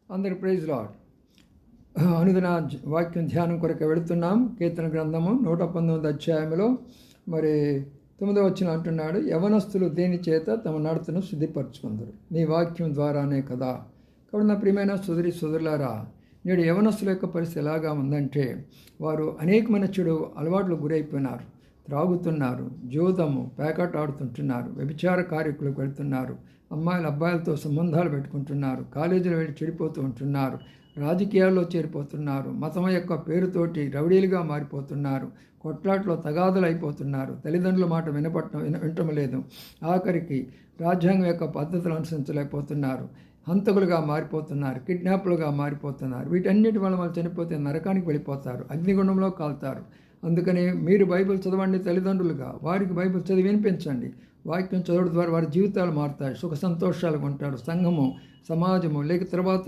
అందరి praise lord. అనుదిన వాక్యం ధ్యానం కొరకు వెళుతున్నాం. కీర్తన గ్రంథము 119 అధ్యాయంలో మరి 9వ వచనం అంటున్నాడు, యవనస్తులు దేని చేత తమ నడతను శుద్ధిపరచుకుందరు, నీ వాక్యం ద్వారానే కదా. కాబట్టి నా ప్రియమైన సోదరులారా, నేడు యవనస్తుల యొక్క పరిస్థితి ఎలాగా ఉందంటే, వారు అనేకమైన చెడు అలవాట్లు గురైపోయినారు. త్రాగుతున్నారు, జూదము, పేకాట ఆడుతుంటున్నారు, వ్యభిచార కార్యకులకు వెళ్తున్నారు, అబ్బాయిలతో సంబంధాలు పెట్టుకుంటున్నారు, కాలేజీలో వెళ్ళి చెడిపోతూ ఉంటున్నారు, రాజకీయాల్లో చేరిపోతున్నారు, మతం యొక్క పేరుతోటి రౌడీలుగా మారిపోతున్నారు, కొట్లాట్లో తగాదులు అయిపోతున్నారు, తల్లిదండ్రుల మాట వినటం లేదు, ఆఖరికి రాజ్యాంగం యొక్క పద్ధతులు అనుసరించలేకపోతున్నారు, హంతకులుగా మారిపోతున్నారు, కిడ్నాప్లుగా మారిపోతున్నారు. వీటన్నిటి వల్ల వాళ్ళు చనిపోతే నరకానికి వెళ్ళిపోతారు, అగ్నిగుండంలో కాలుతారు. అందుకని మీరు బైబిల్ చదవండి. తల్లిదండ్రులుగా వారికి బైబిల్ చదివి వినిపించండి. వాక్యం చదవడం ద్వారా వారి జీవితాలు మారుతాయి, సుఖ సంతోషాలుగా ఉంటారు. సంఘము, సమాజము లేక తర్వాత